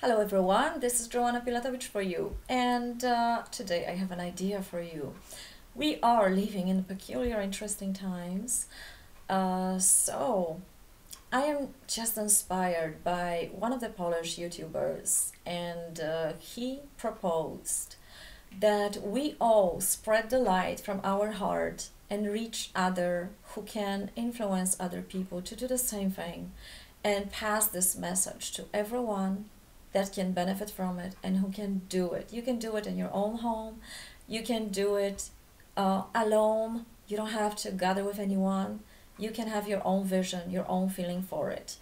Hello everyone, this is Joanna Pilatovic for you, and today I have an idea for you. We are living in peculiar, interesting times, so I am just inspired by one of the Polish YouTubers, and he proposed that we all spread the light from our heart and reach other who can influence other people to do the same thing and pass this message to everyone that can benefit from it and who can do it. You can do it in your own home. You can do it alone. You don't have to gather with anyone. You can have your own vision, your own feeling for it.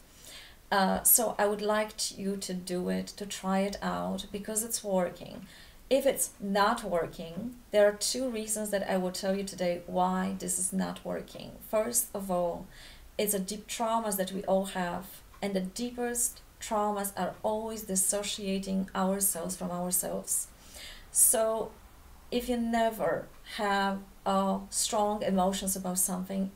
So I would like you to do it, to try it out because it's working. If it's not working, there are two reasons that I will tell you today why this is not working. First of all, it's a deep traumas that we all have, and the deepest traumas are always dissociating ourselves from ourselves. So if you never have strong emotions about something,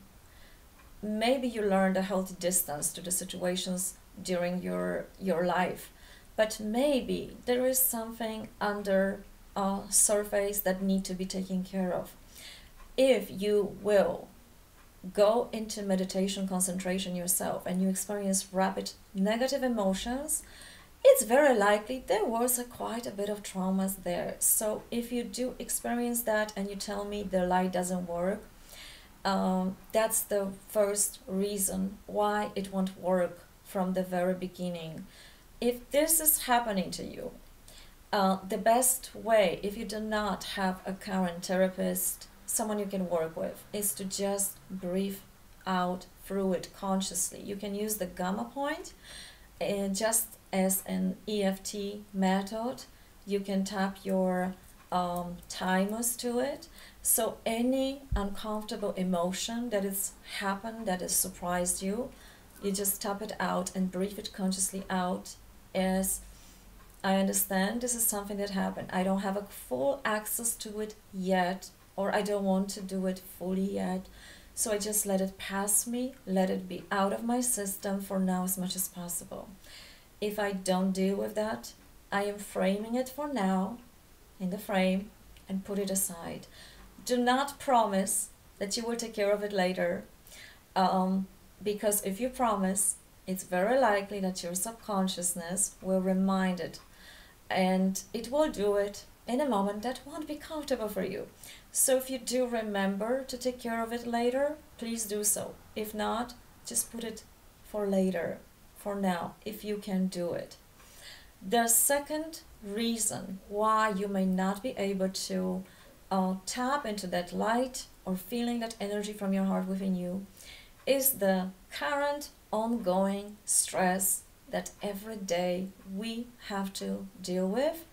maybe you learned a healthy distance to the situations during your life, but maybe there is something under surface that need to be taken care of. If you will go into meditation concentration yourself and you experience rapid negative emotions, it's very likely there was quite a bit of traumas there. So if you do experience that and you tell me the light doesn't work, that's the first reason why it won't work from the very beginning. If this is happening to you, the best way, if you do not have a current therapist, someone you can work with, is to just breathe out through it consciously. You can use the gamma point just as an EFT method. You can tap your thymus to it. So any uncomfortable emotion that has happened, that has surprised you, you just tap it out and breathe it consciously out as, I understand this is something that happened. I don't have a full access to it yet, or I don't want to do it fully yet. So I just let it pass me, let it be out of my system for now as much as possible. If I don't deal with that, I am framing it for now in the frame and put it aside. Do not promise that you will take care of it later, because if you promise, it's very likely that your subconsciousness will remind it, and it will do it in a moment that won't be comfortable for you. So if you do remember to take care of it later, please do so. If not, just put it for later, for now, if you can do it. The second reason why you may not be able to tap into that light or feeling that energy from your heart within you is the current ongoing stress that every day we have to deal with.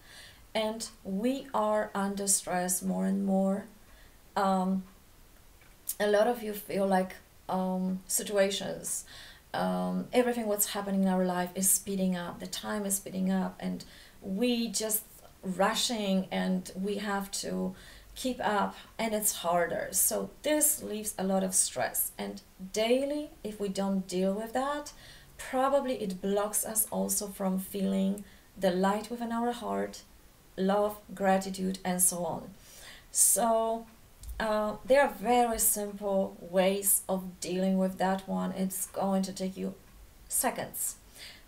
And we are under stress more and more. A lot of you feel like situations, everything what's happening in our life is speeding up, the time is speeding up, and we just rushing and we have to keep up, and it's harder. So this leaves a lot of stress, and daily, if we don't deal with that, probably it blocks us also from feeling the light within our heart, love, gratitude, and so on. So there are very simple ways of dealing with that one. It's going to take you seconds.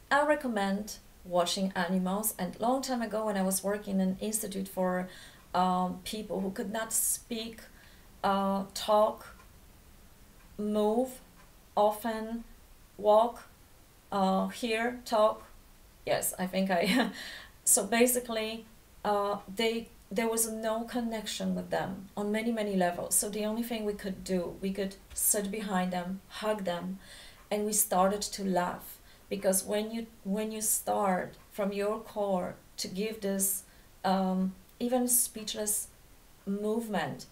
I recommend watching animals, and long time ago when I was working in an institute for people who could not speak, talk, move, often walk, hear, talk. Yes, I think I so basically there was no connection with them on many levels. So the only thing we could do, we could sit behind them, hug them, and we started to laugh, because when you start from your core to give this even speechless movement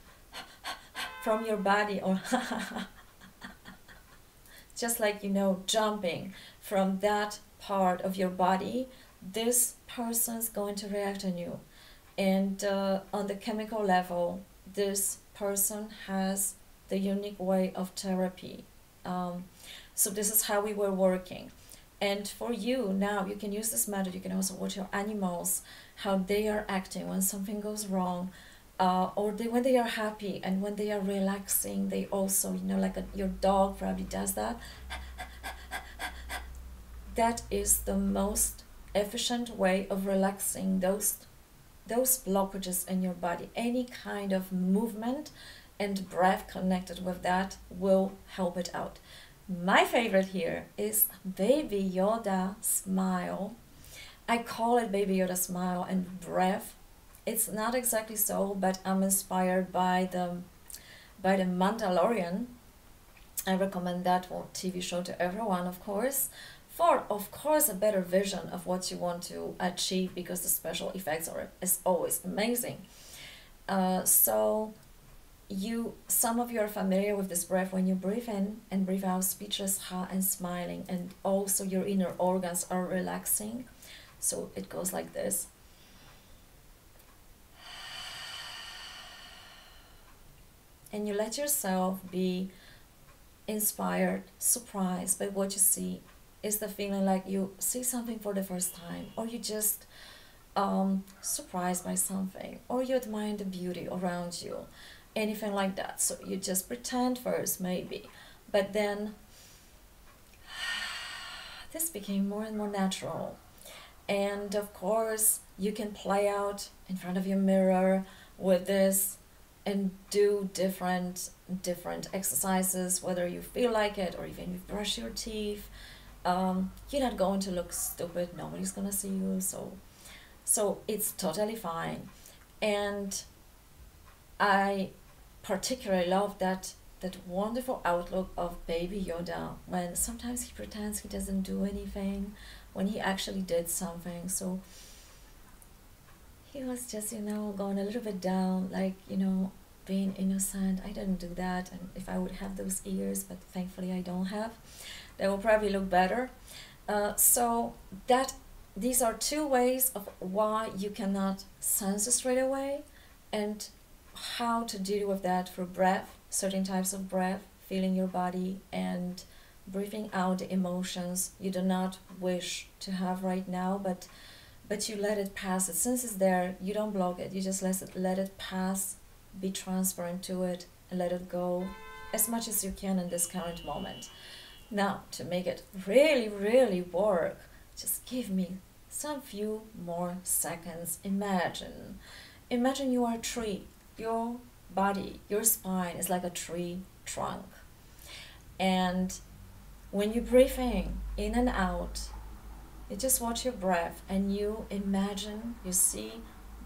from your body, or just like, jumping from that part of your body, this person's going to react on you. And on the chemical level, this person has the unique way of therapy. So this is how we were working. And for you now, you can use this method. You can also watch your animals, how they are acting when something goes wrong, or when they are happy and when they are relaxing. They also, you know, like your dog probably does that. That is the most efficient way of relaxing those blockages in your body. Any kind of movement and breath connected with that will help it out. My favorite here is Baby Yoda smile. I call it Baby Yoda smile and breath. It's not exactly so, but I'm inspired by the Mandalorian. I recommend that TV show to everyone, of course, for of course a better vision of what you want to achieve, because the special effects are is always amazing. So some of you are familiar with this breath. When you breathe in and breathe out, speechless, ha, and smiling, and also your inner organs are relaxing. So it goes like this. And you let yourself be inspired, surprised by what you see. Is the feeling like you see something for the first time, or you just surprised by something, or you admire the beauty around you, anything like that. So you just pretend first, maybe, but then this became more and more natural. And of course, you can play out in front of your mirror with this and do different exercises, whether you feel like it or even you brush your teeth. You're not going to look stupid. Nobody's gonna see you. So it's totally fine. And I particularly love that wonderful outlook of Baby Yoda, when sometimes he pretends he doesn't do anything when he actually did something. So he was just, you know, going a little bit down, like, you know, being innocent. I didn't do that, and if I would have those ears, but thankfully I don't have, they will probably look better. So these are two ways of why you cannot sense it straight away, and how to deal with that through breath, certain types of breath, feeling your body and breathing out the emotions you do not wish to have right now, but you let it pass. It since it's there, you don't block it, you just let it pass, be transparent to it, and let it go as much as you can in this current moment. Now, to make it really, really work, just give me some few more seconds. Imagine you are a tree. Your body, your spine is like a tree trunk. And when you breathe in and out, you just watch your breath and you imagine, you see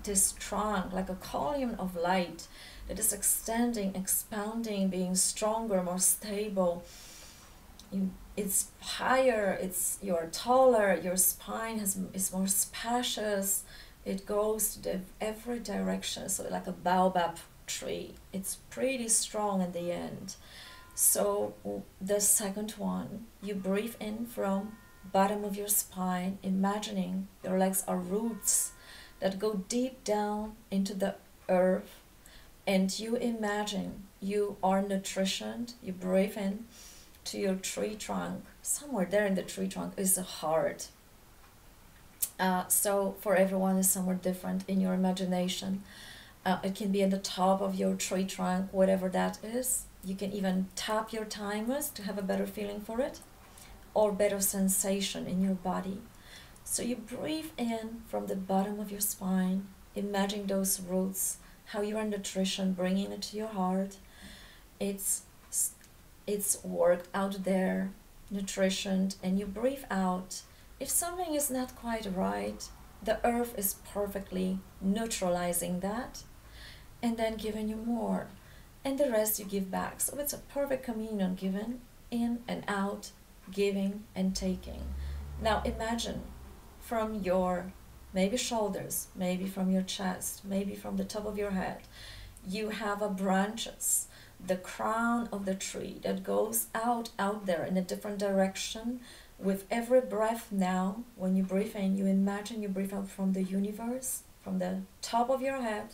this trunk like a column of light that is extending, expounding, being stronger, more stable. It's higher, you're taller, your spine is more spacious. It goes to every direction, so like a baobab tree. It's pretty strong in the end. So the second one, you breathe in from bottom of your spine, imagining your legs are roots that go deep down into the earth, and you imagine you are nutritioned. You breathe in to your tree trunk. Somewhere there in the tree trunk is a heart. So for everyone is somewhere different in your imagination. It can be at the top of your tree trunk, whatever that is. You can even tap your thymus to have a better feeling for it, or better sensation in your body. So you breathe in from the bottom of your spine, imagine those roots, how you are nutrition, bringing it to your heart. It's worked out there, nutritioned, and you breathe out. If something is not quite right, the earth is perfectly neutralizing that and then giving you more, and the rest you give back. So it's a perfect communion, given in and out, giving and taking. Now imagine from your maybe shoulders, maybe from your chest, maybe from the top of your head, you have a branches, the crown of the tree that goes out there in a different direction. With every breath now, when you breathe in, you imagine you breathe out from the universe, from the top of your head,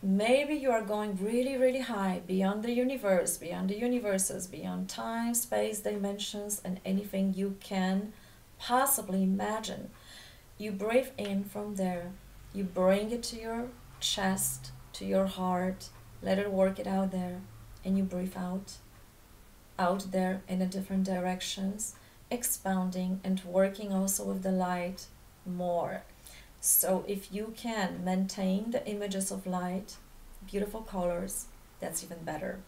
Maybe you are going really, really high, beyond the universe, beyond the universes, beyond time, space, dimensions, and anything you can possibly imagine. You breathe in from there, you bring it to your chest, to your heart, let it work it out there, and you breathe out there in a different directions, expounding and working also with the light more. So if you can maintain the images of light, beautiful colors, that's even better.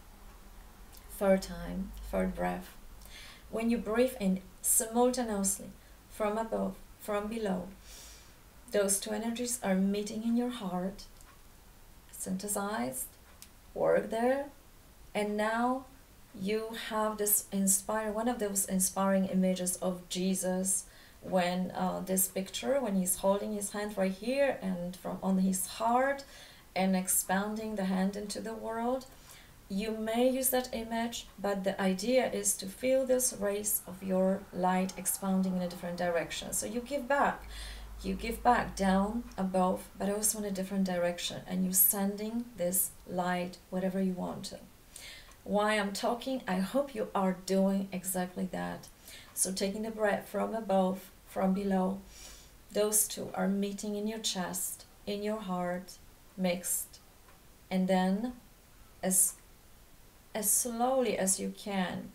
Third time, third breath. When you breathe in simultaneously, from above, from below, those two energies are meeting in your heart, synthesized, work there, and now you have this one of those inspiring images of Jesus when this picture, when he's holding his hand right here and from on his heart and expanding the hand into the world. You may use that image, but the idea is to feel this rays of your light expounding in a different direction. So you give back. You give back down, above, but also in a different direction. And you're sending this light whatever you want to. While I'm talking, I hope you are doing exactly that. So taking the breath from above, from below, those two are meeting in your chest, in your heart, mixed. And then as slowly as you can,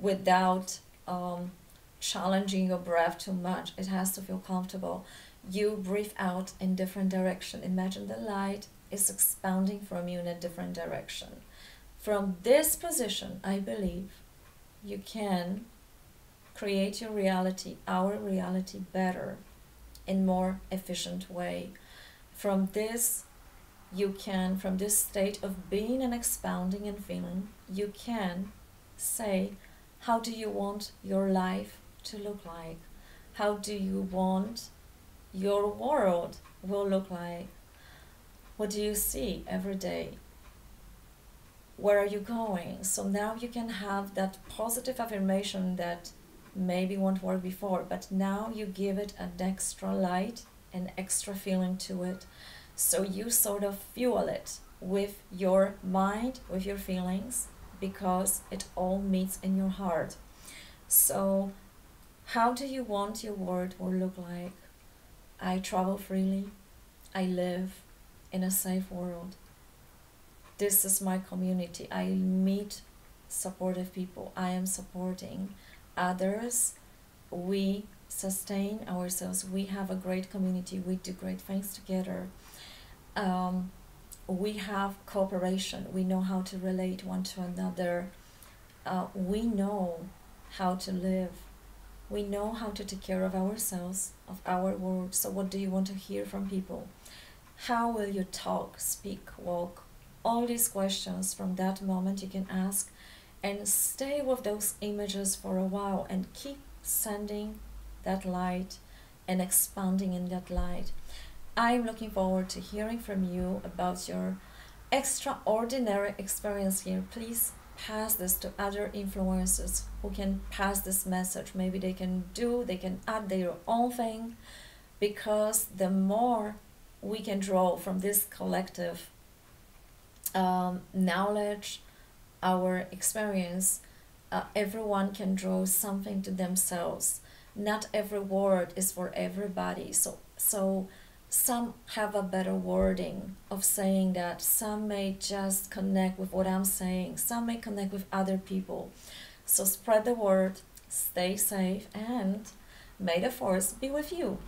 without challenging your breath too much, it has to feel comfortable. You breathe out in different direction. Imagine the light is expounding from you in a different direction. From this position, I believe you can create your reality, our reality, better, in more efficient way. From this from this state of being and expounding and feeling, you can say, how do you want your life to look like? How do you want your world will look like? What do you see every day? Where are you going? So now you can have that positive affirmation that maybe won't work before, but now you give it an extra light, an extra feeling to it. So you sort of fuel it with your mind, with your feelings, because it all meets in your heart. So how do you want your world will look like? I travel freely. I live in a safe world. This is my community. I meet supportive people. I am supporting others. We sustain ourselves. We have a great community. We do great things together. We have cooperation. We know how to relate one to another. We know how to live. We know how to take care of ourselves, of our world. So what do you want to hear from people? How will you talk, speak, walk? All these questions from that moment you can ask, and stay with those images for a while and keep sending that light and expanding in that light. I'm looking forward to hearing from you about your extraordinary experience here. Please pass this to other influencers who can pass this message. Maybe they can add their own thing, because the more we can draw from this collective knowledge, our experience, everyone can draw something to themselves. Not every word is for everybody. So some have a better wording of saying that. Some may just connect with what I'm saying. Some may connect with other people. So spread the word, stay safe, and may the force be with you.